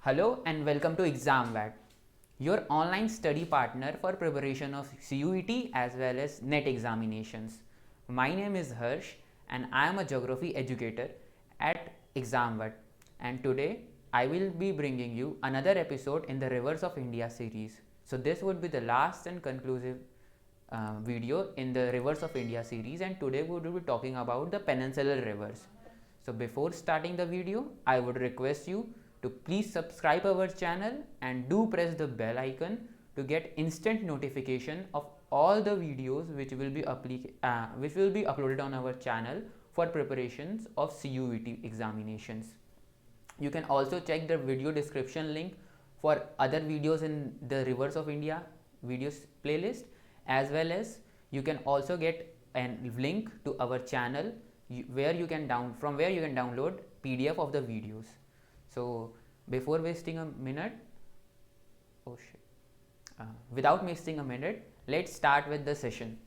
Hello and welcome to ExamVat, your online study partner for preparation of CUET as well as NET examinations. My name is Harsh and I am a geography educator at ExamVat, and today I will be bringing you another episode in the Rivers of India series. So this would be the last and conclusive video in the Rivers of India series, and today we will be talking about the peninsular rivers. So before starting the video, I would request you to please subscribe our channel and do press the bell icon to get instant notification of all the videos which will be uploaded on our channel for preparations of CUET examinations. You can also check the video description link for other videos in the Rivers of India videos playlist, as well as you can also get a link to our channel where you can download PDF of the videos. So before wasting a minute, without wasting a minute, let's start with the session.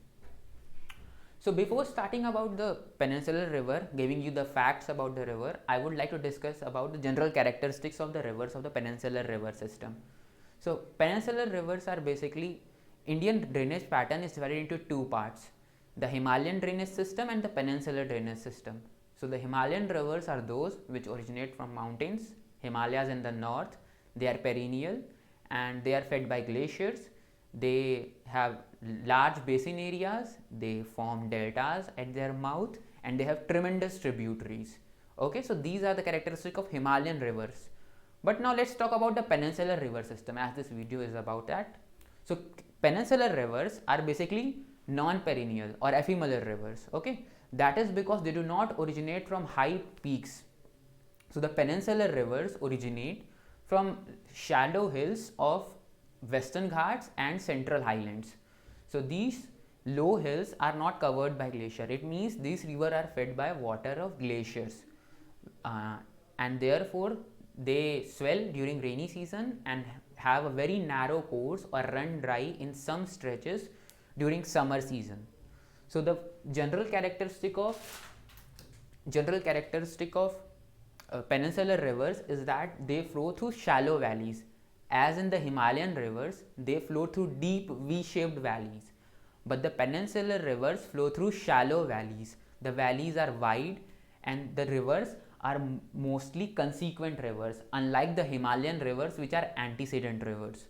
So before starting about the peninsular river, giving you the facts about the river, I would like to discuss about the general characteristics of the rivers of the peninsular river system. So peninsular rivers are basically, Indian drainage pattern is divided into two parts: the Himalayan drainage system and the peninsular drainage system. So the Himalayan rivers are those which originate from mountains, Himalayas in the north. They are perennial and they are fed by glaciers. They have large basin areas, they form deltas at their mouth, and they have tremendous tributaries. Okay, so these are the characteristics of Himalayan rivers. But now let's talk about the peninsular river system, as this video is about that. So peninsular rivers are basically non-perennial or ephemeral rivers. Okay, that is because they do not originate from high peaks. So the peninsular rivers originate from shallow hills of Western Ghats and Central Highlands. So these low hills are not covered by glacier. It means these rivers are fed by water of glaciers, and therefore they swell during rainy season and have a very narrow course or run dry in some stretches during summer season. So the general characteristic of peninsular rivers is that they flow through shallow valleys. As in the Himalayan rivers, they flow through deep V-shaped valleys, but the peninsular rivers flow through shallow valleys. The valleys are wide and the rivers are mostly consequent rivers, unlike the Himalayan rivers which are antecedent rivers.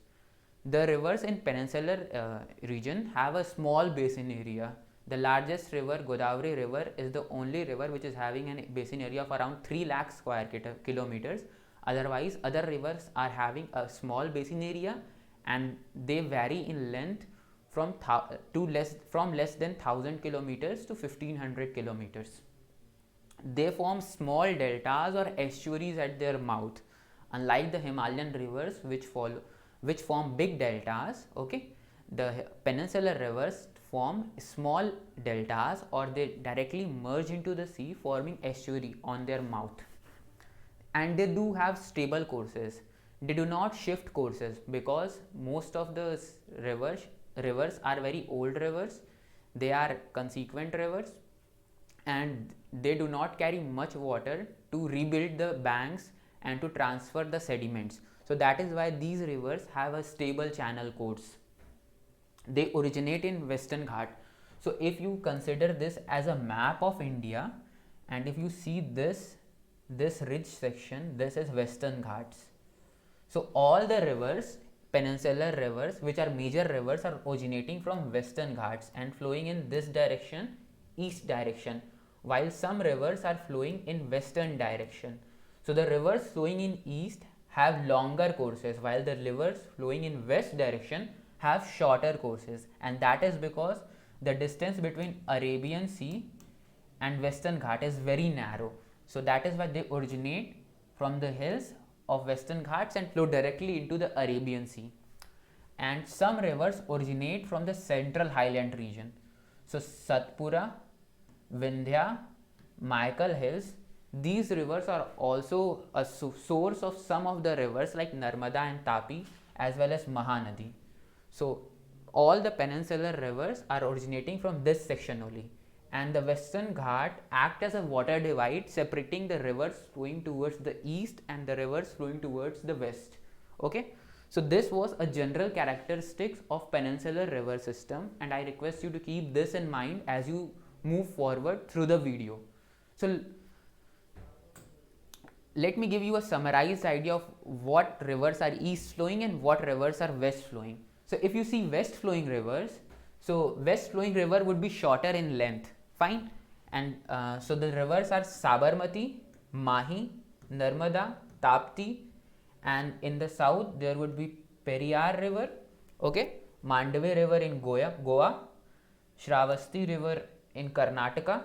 The rivers in peninsular region have a small basin area. The largest river, Godavari river, is the only river which is having a basin area of around 3 lakh square kilometers. Otherwise, other rivers are having a small basin area and they vary in length from less than 1000 kilometers to 1500 kilometers. They form small deltas or estuaries at their mouth, unlike the Himalayan rivers which form big deltas. Okay, the peninsular rivers form small deltas or they directly merge into the sea, forming estuary on their mouth. And they do have stable courses. They do not shift courses because most of the rivers are very old rivers. They are consequent rivers and they do not carry much water to rebuild the banks and to transfer the sediments. So that is why these rivers have a stable channel course. They originate in Western Ghat. So if you consider this as a map of India, and if you see this ridge section, this is Western Ghats. So all the rivers, peninsular rivers, which are major rivers, are originating from Western Ghats and flowing in this direction, east direction, while some rivers are flowing in western direction. So the rivers flowing in east have longer courses, while the rivers flowing in west direction have shorter courses, and that is because the distance between Arabian Sea and Western Ghat is very narrow. So that is why they originate from the hills of Western Ghats and flow directly into the Arabian Sea. And some rivers originate from the Central Highland region. So Satpura, Vindhya, Maekal hills, these rivers are also a source of some of the rivers like Narmada and Tapi, as well as Mahanadi. So all the peninsular rivers are originating from this section only, and the Western Ghat act as a water divide separating the rivers flowing towards the east and the rivers flowing towards the west. Okay, so this was a general characteristics of peninsular river system, and I request you to keep this in mind as you move forward through the video. So let me give you a summarized idea of what rivers are east flowing and what rivers are west flowing. So if you see west flowing rivers, so west flowing river would be shorter in length, fine, and so the rivers are Sabarmati, Mahi, Narmada, Tapti, and in the south there would be Periyar river, okay, Mandave river in Goa, Shravasti river in Karnataka.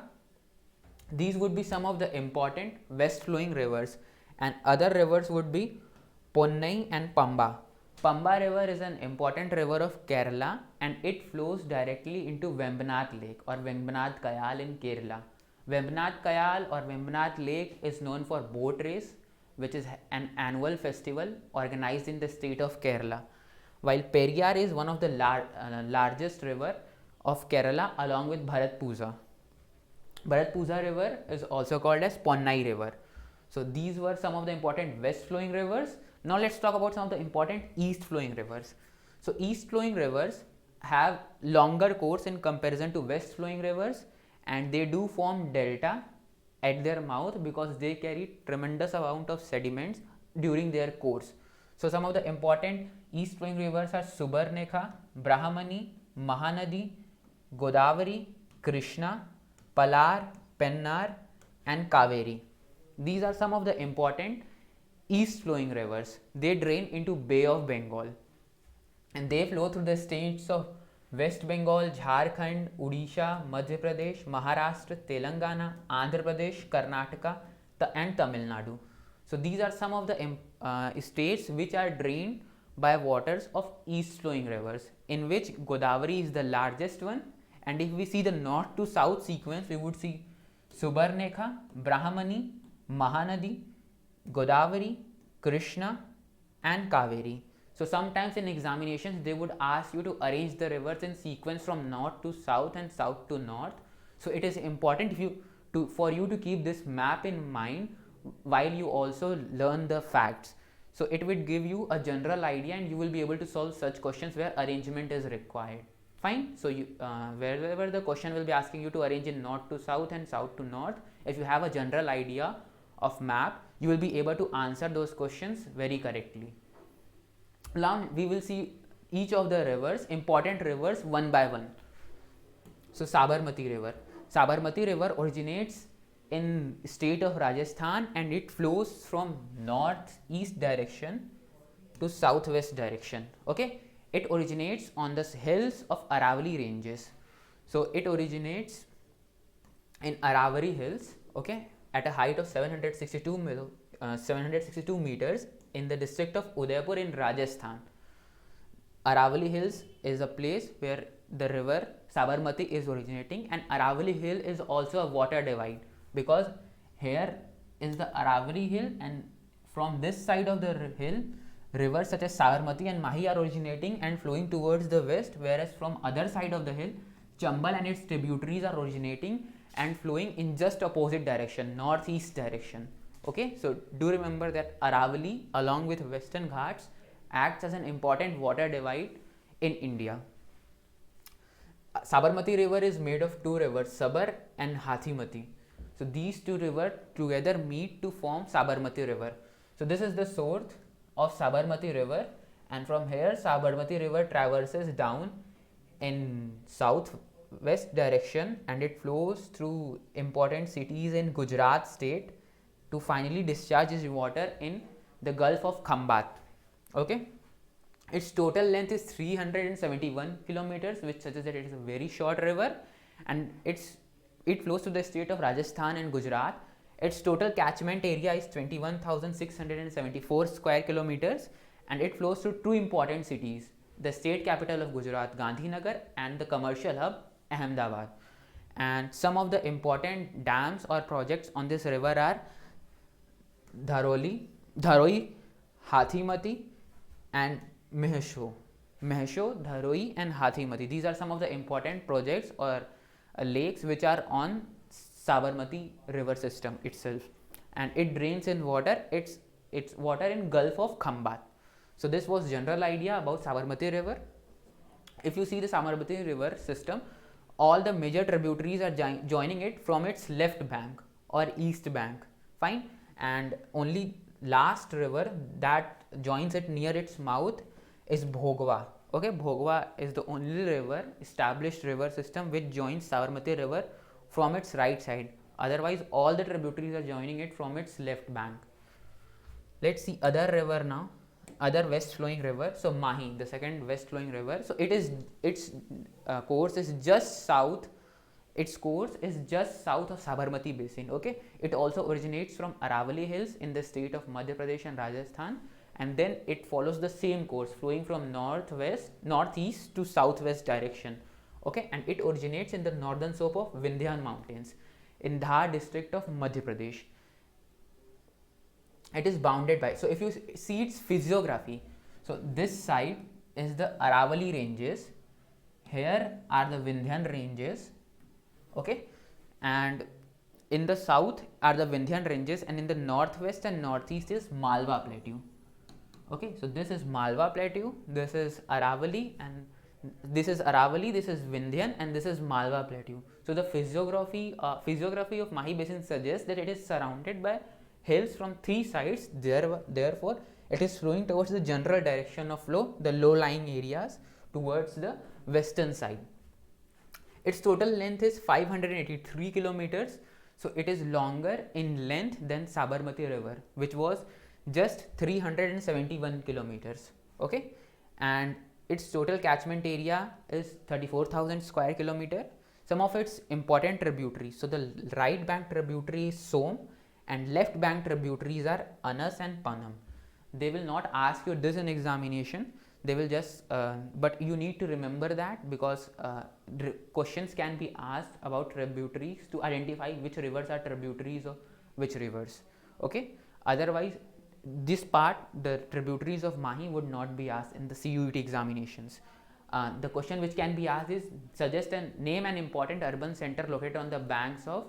These would be some of the important west flowing rivers, and other rivers would be Ponnai and Pamba. Pamba river is an important river of Kerala and it flows directly into Vembanath Lake or Vembanath Kayal in Kerala. Vembanath Kayal or Vembanath Lake is known for boat race, which is an annual festival organized in the state of Kerala, while Periyar is one of the largest river of Kerala along with Bharatpuzha. Bharatpuzha river is also called as Ponnai river. So these were some of the important west flowing rivers. Now let's talk about some of the important east flowing rivers. So east flowing rivers have longer course in comparison to west flowing rivers, and they do form delta at their mouth because they carry tremendous amount of sediments during their course. So some of the important east flowing rivers are Subarnekha, Brahmani, Mahanadi, Godavari, Krishna, Palar, Pennar, and Kaveri. These are some of the important east flowing rivers. They drain into Bay of Bengal and they flow through the states of West Bengal, Jharkhand, Odisha, Madhya Pradesh, Maharashtra, Telangana, Andhra Pradesh, Karnataka, and Tamil Nadu. So these are some of the states which are drained by waters of east flowing rivers, in which Godavari is the largest one. And if we see the north to south sequence, we would see Subarnekha, Brahmani, Mahanadi, Godavari, Krishna, and Kaveri. So sometimes in examinations they would ask you to arrange the rivers in sequence from north to south and south to north. So it is important for you to keep this map in mind while you also learn the facts. So it would give you a general idea and you will be able to solve such questions where arrangement is required. Fine. So wherever the question will be asking you to arrange in north to south and south to north, if you have a general idea of map, you will be able to answer those questions very correctly. Now we will see each of the rivers, important rivers, one by one. So Sabarmati river. Sabarmati river originates in state of Rajasthan and it flows from northeast direction to southwest direction. Okay, it originates on the hills of Aravalli ranges. So it originates in Aravalli hills, okay, at a height of 762 meters in the district of Udaipur in Rajasthan. Aravalli Hills is a place where the river Sabarmati is originating, and Aravalli Hill is also a water divide because here is the Aravalli Hill, and from this side of the hill, rivers such as Sabarmati and Mahi are originating and flowing towards the west, whereas from other side of the hill, Chambal and its tributaries are originating and flowing in just opposite direction, northeast direction. Okay, so do remember that Aravalli along with Western Ghats acts as an important water divide in India. Sabarmati river is made of two rivers, Sabar and Hathimati. So these two rivers together meet to form Sabarmati river. So this is the source of Sabarmati river, and from here Sabarmati river traverses down in southwest direction and it flows through important cities in Gujarat state to finally discharge its water in the Gulf of Khambat. Okay, its total length is 371 kilometers, which suggests that it is a very short river, and it flows to the state of Rajasthan and Gujarat. Its total catchment area is 21,674 square kilometers, and it flows through two important cities, the state capital of Gujarat, Gandhinagar, and the commercial hub, Ahmedabad. And some of the important dams or projects on this river are Dharoi, Hathimati, and Mehsho, Dharoi, and Hathimati. These are some of the important projects or lakes which are on Sabarmati river system itself, and it drains in water. It's water in Gulf of Khambat. So this was general idea about Sabarmati river. If you see the Sabarmati river system, all the major tributaries are joining it from its left bank or east bank, fine, and only last river that joins it near its mouth is Bhogwa. Okay, Bhogwa is the only river, established river system which joins Sabarmati river from its right side. Otherwise all the tributaries are joining it from its left bank. Let's see other river now, other west flowing river. So Mahi, the second west flowing river, so its course is just south, its course is just south of Sabarmati basin. Okay, it also originates from Aravali hills in the state of Madhya Pradesh and Rajasthan, and then it follows the same course flowing from northeast to southwest direction. Okay, and it originates in the northern slope of Vindhyan mountains in Dhar district of Madhya Pradesh. It is bounded by, so if you see its physiography, so this side is the Aravali ranges, here are the Vindhyan ranges, okay, and in the south are the Vindhyan ranges, and in the northwest and northeast is Malwa plateau. Okay, so this is Malwa plateau, this is Aravali, and this is Aravali, this is Vindhyan, and this is Malwa plateau. So the physiography of Mahi basin suggests that it is surrounded by hills from three sides. Therefore it is flowing towards the general direction of flow, the low lying areas, towards the western side. Its total length is 583 kilometers, so it is longer in length than Sabarmati river, which was just 371 kilometers. Okay, and its total catchment area is 34,000 square kilometer. Some of its important tributaries, so the right bank tributary is Som, and left bank tributaries are Anas and Panam. They will not ask you this in examination, they will just but you need to remember that, because questions can be asked about tributaries to identify which rivers are tributaries of which rivers. Okay, otherwise this part, the tributaries of Mahi, would not be asked in the CUET examinations. The question which can be asked is, suggest and name an important urban center located on the banks of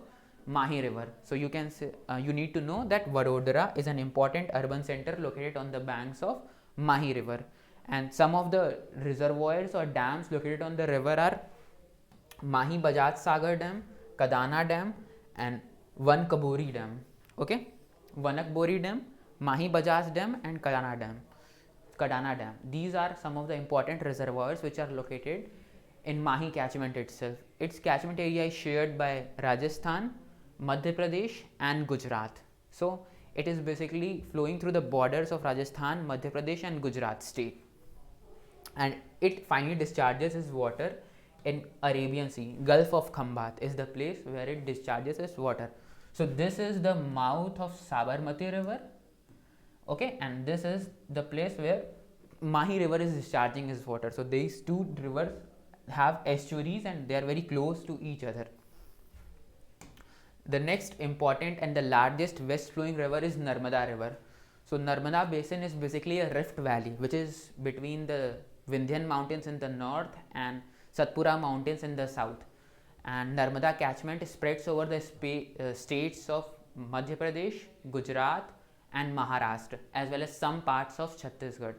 Mahi river. So you can say, you need to know that Vadodara is an important urban center located on the banks of Mahi river, and some of the reservoirs or dams located on the river are Mahi Bajaj Sagar Dam, Kadana Dam, and Vankabori Dam. Okay, Vanakbori Dam, Mahi Bajaj Dam, and Kadana Dam. These are some of the important reservoirs which are located in Mahi catchment itself. Its catchment area is shared by Rajasthan, Madhya Pradesh, and Gujarat. So it is basically flowing through the borders of Rajasthan, Madhya Pradesh, and Gujarat state, and it finally discharges its water in Arabian Sea. Gulf of Khambat is the place where it discharges its water. So this is the mouth of Sabarmati river. Okay, and this is the place where Mahi river is discharging its water. So these two rivers have estuaries and they are very close to each other. The next important and the largest west flowing river is Narmada river. So Narmada basin is basically a rift valley which is between the Vindhyan mountains in the north and Satpura mountains in the south, and Narmada catchment spreads over the states of Madhya Pradesh, Gujarat, and Maharashtra, as well as some parts of Chhattisgarh.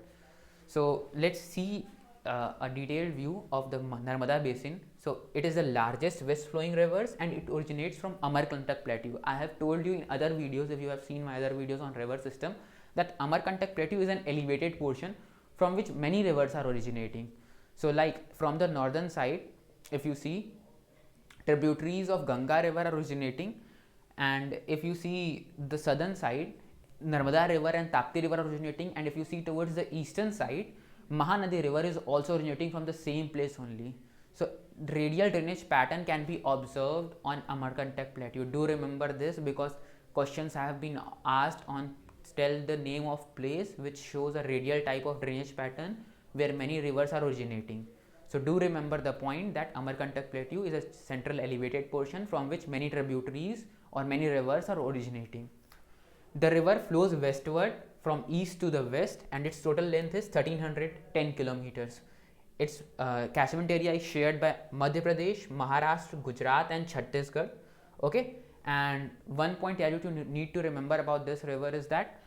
So let's see a detailed view of the Narmada basin. So it is the largest west flowing rivers and it originates from Amarkantak plateau. I have told you in other videos, if you have seen my other videos on river system, that Amarkantak plateau is an elevated portion from which many rivers are originating. So like from the northern side, if you see, tributaries of Ganga river are originating, and if you see the southern side, Narmada river and Tapti river are originating, and if you see towards the eastern side, Mahanadi river is also originating from the same place only. So radial drainage pattern can be observed on Amarkantak plateau. Do remember this, because questions have been asked on tell the name of place which shows a radial type of drainage pattern where many rivers are originating. So do remember the point that Amarkantak plateau is a central elevated portion from which many tributaries or many rivers are originating. The river flows westward from east to the west and its total length is 1310 kilometers. its catchment area is shared by Madhya Pradesh, Maharashtra, Gujarat and Chhattisgarh. Okay, and one point you need to remember about this river is that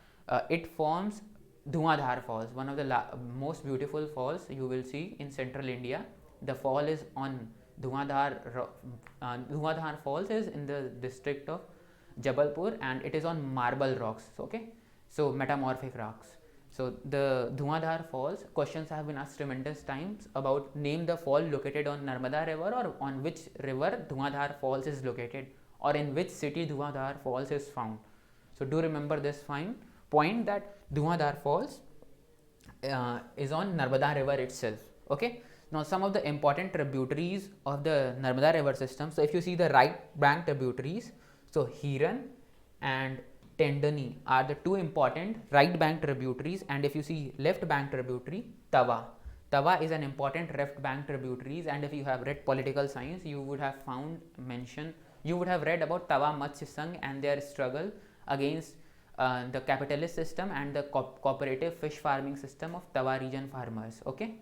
it forms Dhuandhar Falls, one of the most beautiful falls you will see in central India. The fall is on Dhuandhar Falls is in the district of Jabalpur and it is on marble rocks. Okay, so metamorphic rocks. So the Dhuandhar Falls, questions have been asked tremendous times about name the fall located on Narmada river or on which river Dhuandhar Falls is located or in which city Dhuandhar Falls is found. So do remember this fine point that Dhuandhar Falls is on Narmada river itself. Okay. Now some of the important tributaries of the Narmada river system. So if you see the right bank tributaries, so Hiran and Tendani are the two important right bank tributaries, and if you see left bank tributary, Tawa is an important left bank tributaries, and if you have read political science, you would have read about Tawa Matsya Sangh and their struggle against the capitalist system and the cooperative fish farming system of Tawa region farmers. Okay,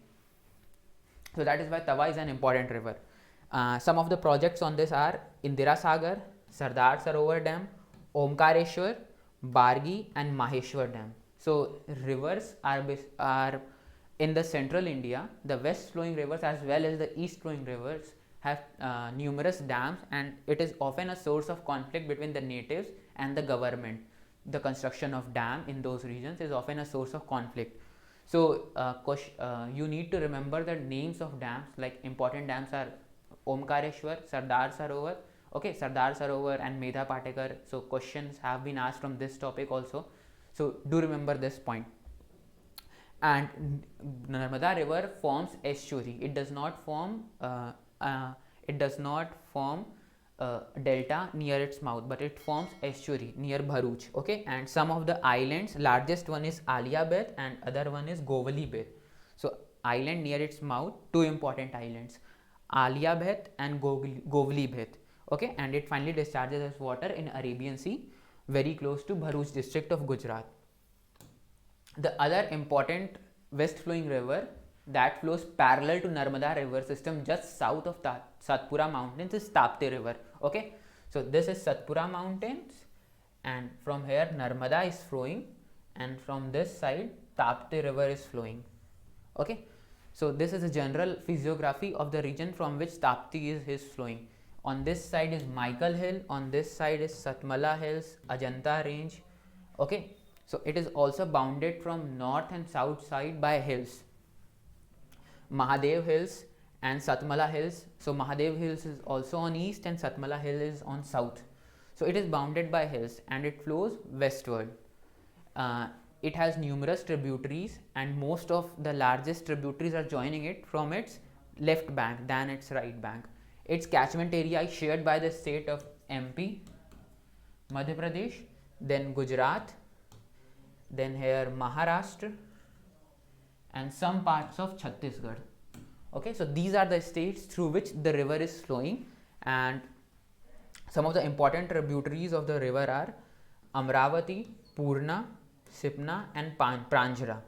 so that is why Tawa is an important river. Some of the projects on this are Indira Sagar, Sardar Sarovar Dam, Omkareshwar, Bargi and Maheshwar Dam. So rivers are in the central India. The west flowing rivers as well as the east flowing rivers have numerous dams, and it is often a source of conflict between the natives and the government. The construction of dam in those regions is often a source of conflict. So you need to remember the names of dams. Like important dams are Omkareshwar, Sardar Sarovar. Okay, Sardar Sarovar and Medha Patekar. So questions have been asked from this topic also. So do remember this point. And Narmada river forms estuary. It does not form delta near its mouth, but it forms estuary near Bharuch. Okay, and some of the islands, largest one is Alia Beth and other one is Govali Beth. So island near its mouth, two important islands, Alia Beth and Govali Beth. Okay, and it finally discharges its water in Arabian Sea, very close to Bharuch district of Gujarat. The other important west flowing river that flows parallel to Narmada river system just south of Satpura mountains is Tapti river. Okay, so this is Satpura mountains, and from here Narmada is flowing, and from this side Tapti river is flowing. Okay, so this is a general physiography of the region from which Tapti is flowing. On this side is Michael Hill, on this side is Satmala Hills, Ajanta range. Okay, so it is also bounded from north and south side by hills, Mahadev Hills and Satmala Hills. So Mahadev Hills is also on east and Satmala Hill is on south. So it is bounded by hills and it flows westward. It has numerous tributaries, and most of the largest tributaries are joining it from its left bank than its right bank. Its catchment area is shared by the state of MP, Madhya Pradesh, then Gujarat, then here Maharashtra and some parts of Chhattisgarh. Okay, so these are the states through which the river is flowing, and some of the important tributaries of the river are Amravati, Purna, Sipna and Pranjra.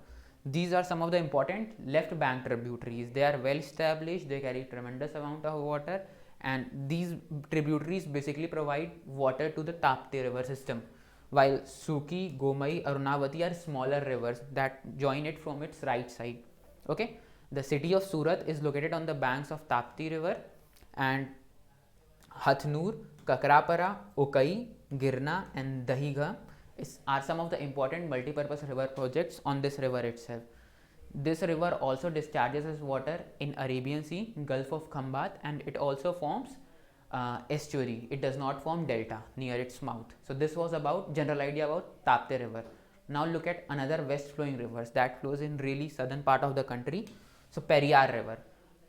These are some of the important left bank tributaries. They are well established, they carry tremendous amount of water, and these tributaries basically provide water to the Tapti river system, while Suki, Gomai, Arunavati are smaller rivers that join it from its right side. Okay, the city of Surat is located on the banks of Tapti river, and Hathnur, Kakrapara, Ukai, Girna and Dahiga are some of the important multi-purpose river projects on this river itself. This river also discharges its water in Arabian Sea, Gulf of Khambat, and it also forms estuary. It does not form delta near its mouth. So this was about general idea about Tapti river. Now look at another west flowing rivers that flows in really southern part of the country. So Periyar river.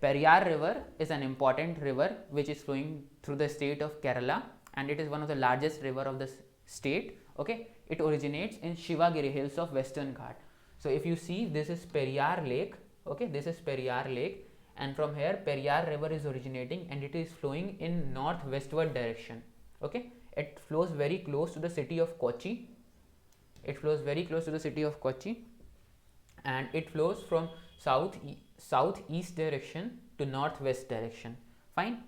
Periyar river is an important river which is flowing through the state of Kerala, and it is one of the largest river of the state. Okay, it originates in Shivagiri hills of Western Ghat. So if you see, this is Periyar lake. Okay, this is Periyar lake, and from here Periyar river is originating and it is flowing in northwestward direction. Okay, it flows very close to the city of Kochi. It flows very close to the city of Kochi, and it flows from southeast direction to northwest direction. Fine.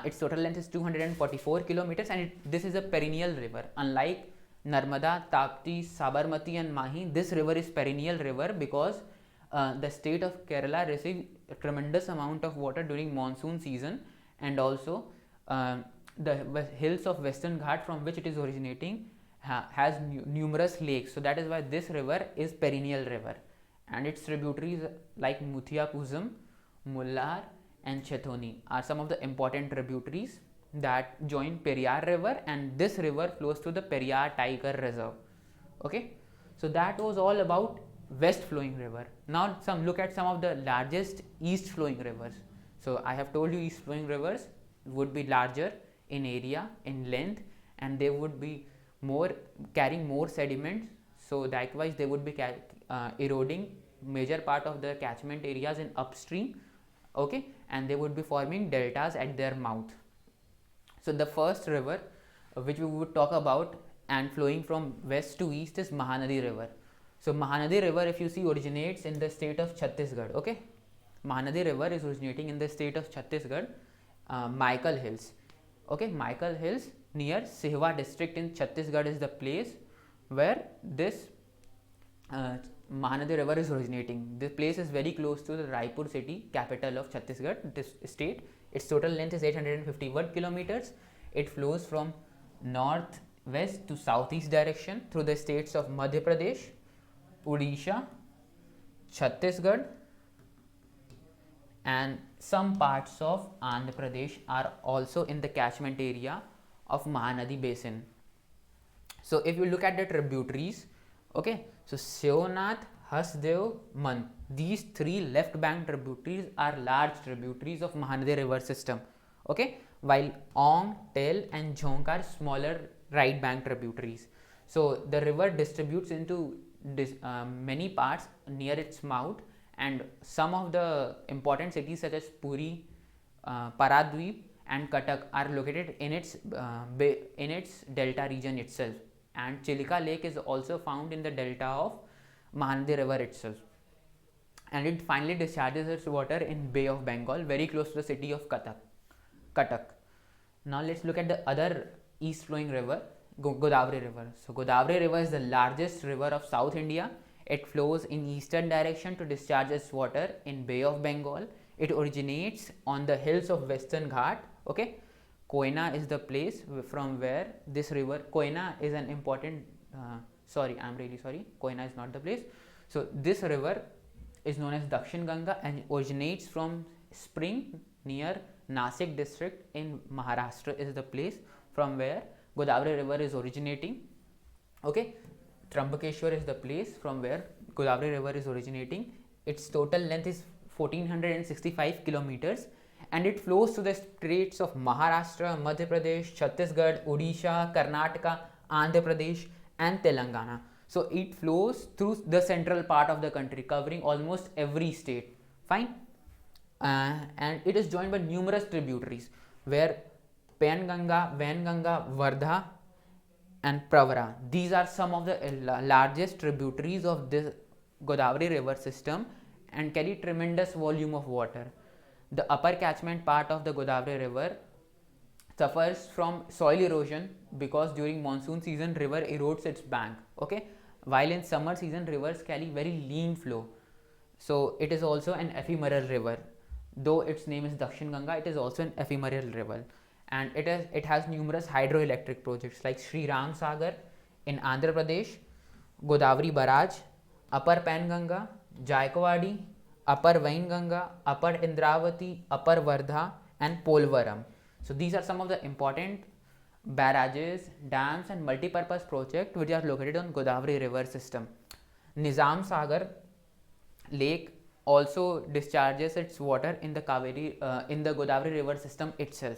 Its total length is 244 kilometers, and this is a perennial river. Unlike Narmada, Tapti, Sabarmati, and Mahi, this river is perennial river because the state of Kerala receives a tremendous amount of water during monsoon season, and also the hills of Western Ghat from which it is originating has numerous lakes. So that is why this river is perennial river, and its tributaries like Muthia Kuzum, Mullar, and Chethoni are some of the important tributaries that join Periyar river, and this river flows through the Periyar Tiger Reserve. Okay, so that was all about west flowing river. Now look at some of the largest east flowing rivers. So I have told you east flowing rivers would be larger in area, in length, and they would be carrying more sediments. So likewise they would be eroding major part of the catchment areas in upstream. Okay, and they would be forming deltas at their mouth. So the first river which we would talk about and flowing from west to east is Mahanadi river. So Mahanadi river, if you see, originates in the state of Chhattisgarh. Okay, Mahanadi river is originating in the state of Chhattisgarh, Michael Hills. Okay, Michael Hills near Sihwa district in Chhattisgarh is the place where this Mahanadi river is originating. This place is very close to the Raipur city, capital of Chhattisgarh, this state. Its total length is 851 kilometers. It flows from northwest to southeast direction through the states of Madhya Pradesh, Odisha, Chhattisgarh, and some parts of Andhra Pradesh are also in the catchment area of Mahanadi basin. So if you look at the tributaries, okay, so Seonath, Hasdev, Man, these three left bank tributaries are large tributaries of Mahanadi river system. Okay, while Ong, Tel, and Jhonk are smaller right bank tributaries. So the river distributes into many parts near its mouth, and some of the important cities such as Puri, Paradweep, and Cuttack are located in its delta region itself. And Chilika Lake is also found in the delta of Mahanadi river itself, and it finally discharges its water in Bay of Bengal, very close to the city of Cuttack. Now let's look at the other east flowing river, Godavari river. So Godavari river is the largest river of South India. It flows in eastern direction to discharge its water in Bay of Bengal. It originates on the hills of Western Ghat. Okay, Koyna is the place from where this river, Koyna is an important, I'm really sorry, Koyna is not the place. So this river is known as Dakshin Ganga and originates from Spring near Nasik district in Maharashtra is the place from where Godavari river is originating. Okay, Trambakeshwar is the place from where Godavari river is originating. Its total length is 1465 kilometers, and it flows to the states of Maharashtra, Madhya Pradesh, Chhattisgarh, Odisha, Karnataka, Andhra Pradesh, and Telangana. So it flows through the central part of the country, covering almost every state. Fine. And it is joined by numerous tributaries where Penganga, Vainganga, Vardha, and Pravara. These are some of the largest tributaries of this Godavari river system and carry tremendous volume of water. The upper catchment part of the Godavari river suffers from soil erosion because during monsoon season river erodes its bank. Okay, while in summer season rivers carry very lean flow. So it is also an ephemeral river. Though its name is Dakshin Ganga, it is also an ephemeral river, and it has numerous hydroelectric projects like Sri Ram Sagar in Andhra Pradesh, Godavari Barrage, Upper Penganga, Jaikwadi, Upper Vainganga, Upper Indravati, Upper Vardha, and Polvaram. So these are some of the important barrages, dams, and multi-purpose projects which are located on Godavari river system. Nizam Sagar lake also discharges its water in the Godavari river system itself.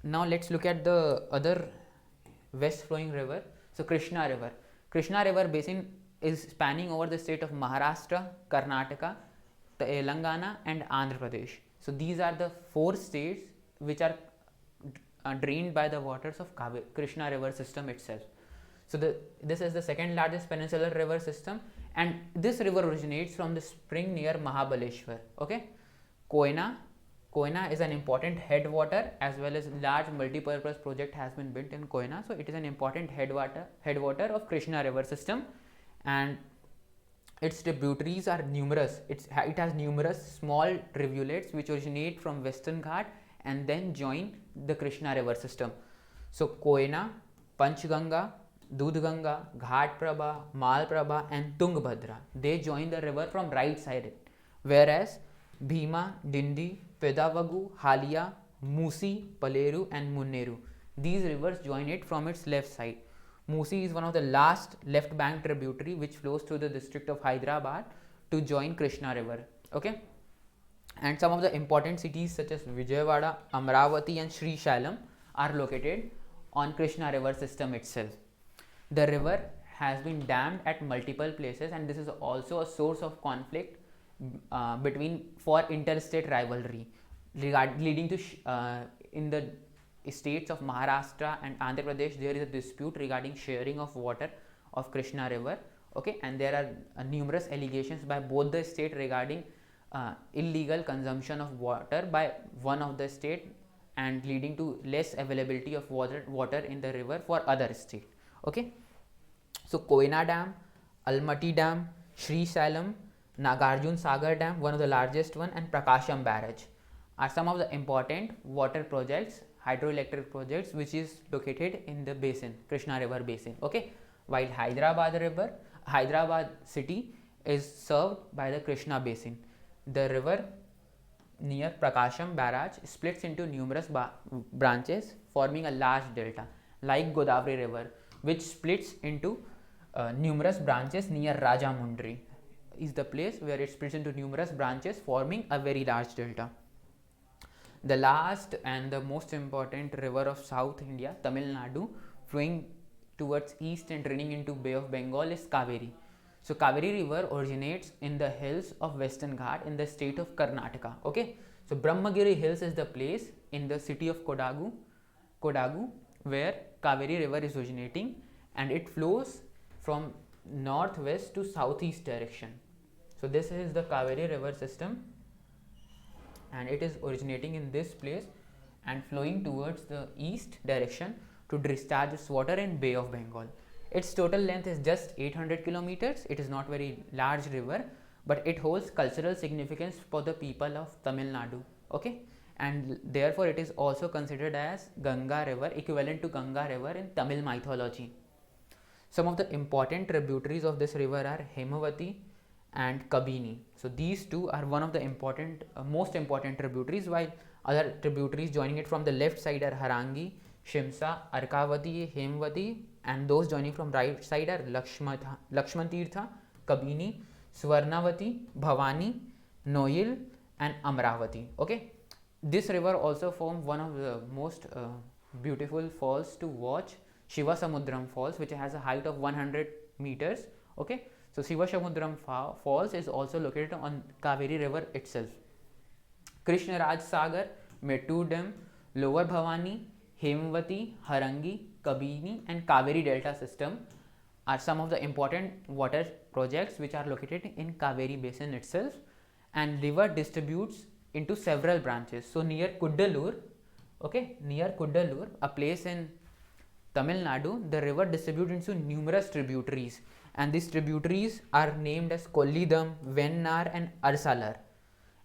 Now let's look at the other west flowing river. So Krishna river basin is spanning over the state of Maharashtra, Karnataka, Telangana, and Andhra Pradesh. So these are the 4 states which are drained by the waters of Krishna river system itself. So this is the second largest peninsular river system, and this river originates from the spring near Mahabaleshwar. Okay, Koyna is an important headwater, as well as large multi-purpose project has been built in Koyna. So it is an important headwater of Krishna river system, and its tributaries are numerous. It has numerous small rivulets which originate from Western Ghat and then join the Krishna river system. So Koyna, Panchganga, Dudhganga, Ghat Prabha, Mal Prabha and Tungbhadra, they join the river from right side, whereas Bhima, Dindi, Pedavagu, Halia, Musi, Paleru and Munneru, these rivers join it from its left side. Musi is one of the last left bank tributary which flows through the district of Hyderabad to join Krishna river. Okay, and some of the important cities such as Vijayawada, Amravati and Sri Shalam are located on Krishna river system itself. The river has been dammed at multiple places, and this is also a source of conflict for interstate rivalry, leading to in the states of Maharashtra and Andhra Pradesh there is a dispute regarding sharing of water of Krishna river. Okay, and there are numerous allegations by both the state regarding illegal consumption of water by one of the state and leading to less availability of water in the river for other state. Okay, so Koyna Dam, Almaty Dam, Sri Salam, Nagarjun Sagar Dam, one of the largest one, and Prakasham Barrage are some of the important water projects, hydroelectric projects, which is located in the basin, Krishna river basin. Okay, while Hyderabad city is served by the Krishna basin. The river near Prakasham Barrage splits into numerous branches, forming a large delta, like Godavari river, which splits into numerous branches near Rajamundry is the place where it splits into numerous branches, forming a very large delta. The last and the most important river of South India, Tamil Nadu, flowing towards east and draining into Bay of Bengal, is Kaveri. So Kaveri river originates in the hills of Western Ghat in the state of Karnataka. Okay, so Brahmagiri Hills is the place in the city of Kodagu where Kaveri river is originating, and it flows from northwest to southeast direction. So this is the Kaveri river system, and it is originating in this place and flowing towards the east direction to discharge its water in Bay of Bengal. Its total length is just 800 kilometers. It is not very large river, but it holds cultural significance for the people of Tamil Nadu. Okay, and therefore it is also considered as Ganga river, equivalent to Ganga river in Tamil mythology. Some of the important tributaries of this river are Hemavati and Kabini. So these two are one of the important, most important tributaries, while other tributaries joining it from the left side are Harangi, Shimsa, Arkavati, Hemavati, and those joining from right side are Lakshman Tirtha, Kabini, Swarnavati, Bhavani, Noyil and Amravati. Okay, this river also forms one of the most beautiful falls to watch, Shiva Samudram Falls, which has a height of 100 meters. Okay, so Shiva Samudram Falls is also located on Kaveri river itself. Krishna Raj Sagar, Mettur Dam, Lower Bhavani, Hemavati, Harangi, Kabini and Kaveri Delta system are some of the important water projects which are located in Kaveri basin itself, and river distributes into several branches. So near Kuddalur, a place in Tamil Nadu, the river distributes into numerous tributaries, and these tributaries are named as Kollidam, Vennar and Arsalar,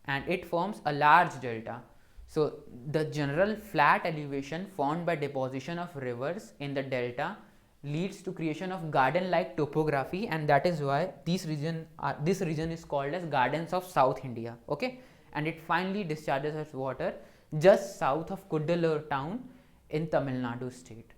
and it forms a large delta. So the general flat elevation formed by deposition of rivers in the delta leads to creation of garden-like topography, and that is why this region is called as Gardens of South India. Okay, and it finally discharges its water just south of Kuddalur town in Tamil Nadu state.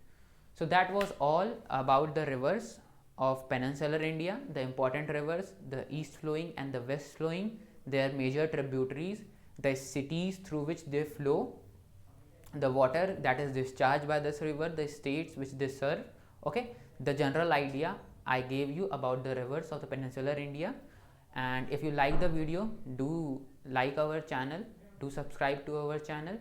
So that was all about the rivers of peninsular India, the important rivers, the east flowing and the west flowing, their major tributaries, the cities through which they flow, the water that is discharged by this river, the states which they serve. Okay, the general idea I gave you about the rivers of the peninsular India. And if you like the video, do like our channel, do subscribe to our channel,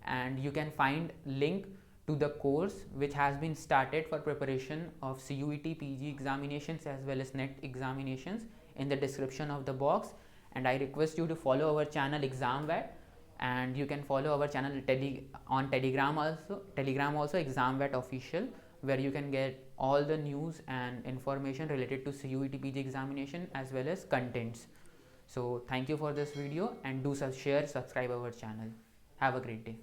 and you can find link to the course which has been started for preparation of CUET PG examinations as well as NET examinations in the description of the box. And I request you to follow our channel ExamVat, and you can follow our channel on Telegram also ExamVat official, where you can get all the news and information related to CUET PG examination as well as contents. So thank you for this video, and do share, subscribe our channel. Have a great day.